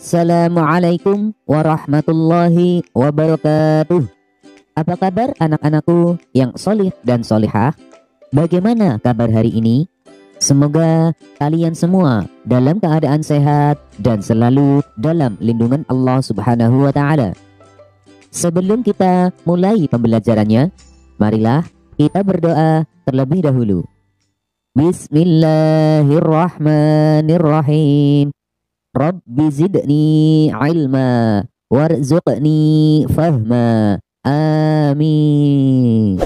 Assalamualaikum warahmatullahi wabarakatuh. Apa kabar anak-anakku yang solih dan solihah? Bagaimana kabar hari ini? Semoga kalian semua dalam keadaan sehat dan selalu dalam lindungan Allah Subhanahu wa Ta'ala. Sebelum kita mulai pembelajarannya, marilah kita berdoa terlebih dahulu. Bismillahirrahmanirrahim. Rabbi zidni ilma warzuqni fahma. Amin.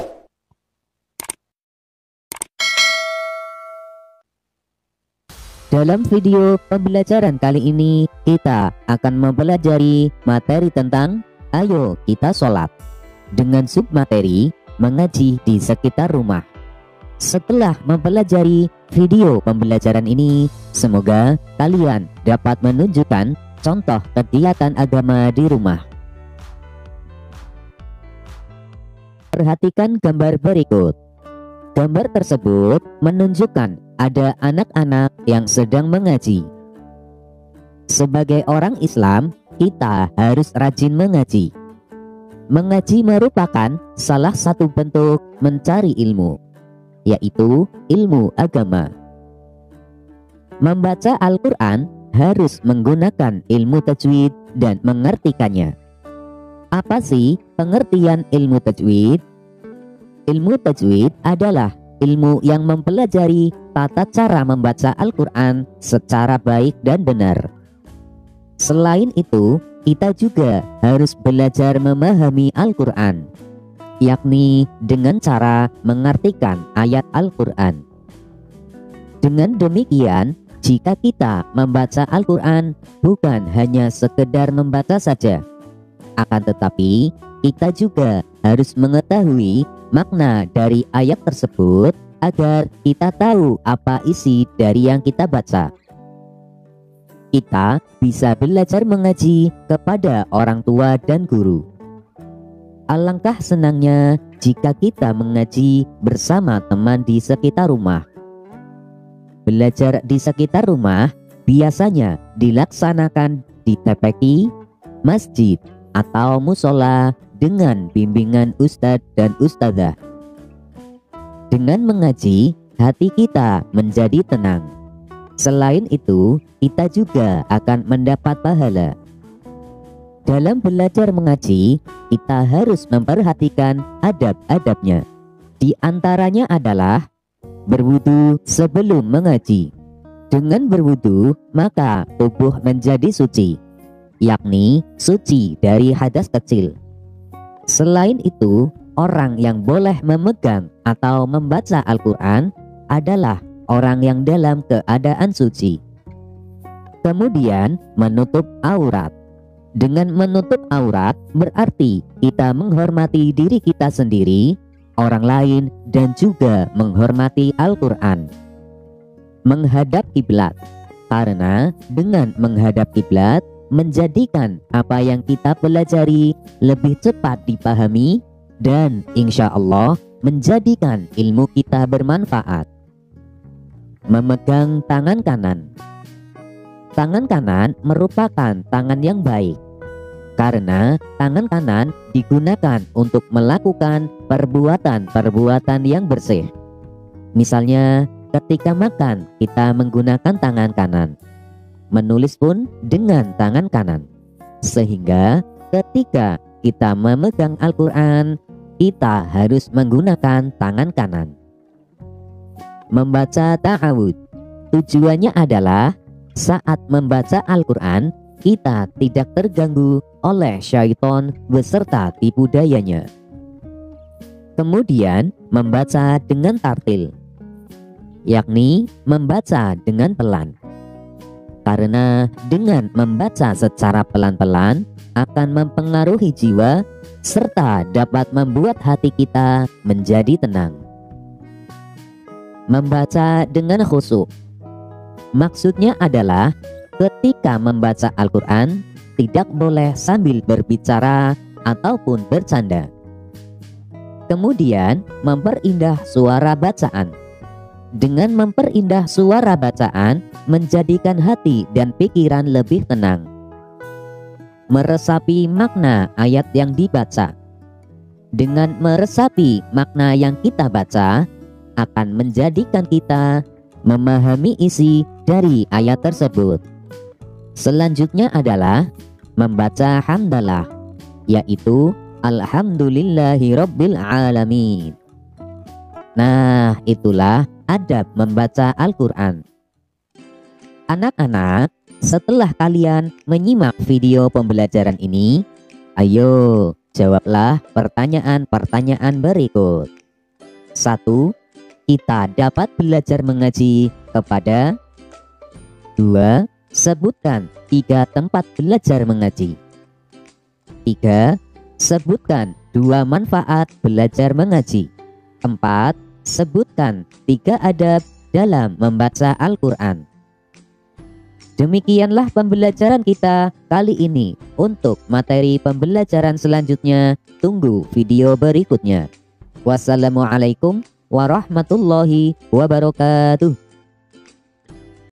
Dalam video pembelajaran kali ini kita akan mempelajari materi tentang ayo kita sholat dengan submateri mengaji di sekitar rumah. Setelah mempelajari video pembelajaran ini, semoga kalian dapat menunjukkan contoh kegiatan agama di rumah. Perhatikan gambar berikut. Gambar tersebut menunjukkan ada anak-anak yang sedang mengaji. Sebagai orang Islam, kita harus rajin mengaji. Mengaji merupakan salah satu bentuk mencari ilmu, yaitu ilmu agama. Membaca Al-Quran harus menggunakan ilmu tajwid dan mengertikannya. Apa sih pengertian ilmu tajwid? Ilmu tajwid adalah ilmu yang mempelajari tata cara membaca Al-Quran secara baik dan benar. Selain itu, kita juga harus belajar memahami Al-Quran, yakni dengan cara mengartikan ayat Al-Quran. Dengan demikian, jika kita membaca Al-Quran bukan hanya sekedar membaca saja, akan tetapi kita juga harus mengetahui makna dari ayat tersebut agar kita tahu apa isi dari yang kita baca. Kita bisa belajar mengaji kepada orang tua dan guru. Alangkah senangnya jika kita mengaji bersama teman di sekitar rumah. Belajar di sekitar rumah biasanya dilaksanakan di TPQ, masjid, atau musola dengan bimbingan ustadz dan ustadzah. Dengan mengaji, hati kita menjadi tenang. Selain itu, kita juga akan mendapat pahala. Dalam belajar mengaji, kita harus memperhatikan adab-adabnya. Di antaranya adalah berwudu sebelum mengaji. Dengan berwudu, maka tubuh menjadi suci, yakni suci dari hadas kecil. Selain itu, orang yang boleh memegang atau membaca Al-Quran adalah orang yang dalam keadaan suci. Kemudian, menutup aurat. Dengan menutup aurat berarti kita menghormati diri kita sendiri, orang lain, dan juga menghormati Al-Quran. Menghadap kiblat, karena dengan menghadap kiblat menjadikan apa yang kita pelajari lebih cepat dipahami dan insya Allah menjadikan ilmu kita bermanfaat. Memegang tangan kanan. Tangan kanan merupakan tangan yang baik, karena tangan kanan digunakan untuk melakukan perbuatan-perbuatan yang bersih. Misalnya, ketika makan kita menggunakan tangan kanan, menulis pun dengan tangan kanan. Sehingga ketika kita memegang Al-Quran, kita harus menggunakan tangan kanan. Membaca ta'awud, tujuannya adalah saat membaca Al-Quran, kita tidak terganggu oleh syaitan beserta tipu dayanya. Kemudian membaca dengan tartil, yakni membaca dengan pelan. Karena dengan membaca secara pelan-pelan akan mempengaruhi jiwa serta dapat membuat hati kita menjadi tenang. Membaca dengan khusyuk, maksudnya adalah ketika membaca Al-Quran tidak boleh sambil berbicara ataupun bercanda. Kemudian memperindah suara bacaan. Dengan memperindah suara bacaan menjadikan hati dan pikiran lebih tenang. meresapi makna ayat yang dibaca. Dengan meresapi makna yang kita baca, akan menjadikan kita memahami isi dari ayat tersebut. Selanjutnya adalah membaca hamdalah, yaitu Alhamdulillahi Rabbil Alamin. Nah, itulah adab membaca Al-Quran. Anak-anak, setelah kalian menyimak video pembelajaran ini, ayo jawablah pertanyaan-pertanyaan berikut. 1. Kita dapat belajar mengaji kepada. 2. Sebutkan 3 tempat belajar mengaji. 3. Sebutkan 2 manfaat belajar mengaji. 4. Sebutkan 3 adab dalam membaca Al-Quran. Demikianlah pembelajaran kita kali ini. Untuk materi pembelajaran selanjutnya, tunggu video berikutnya. Wassalamualaikum warahmatullahi wabarakatuh.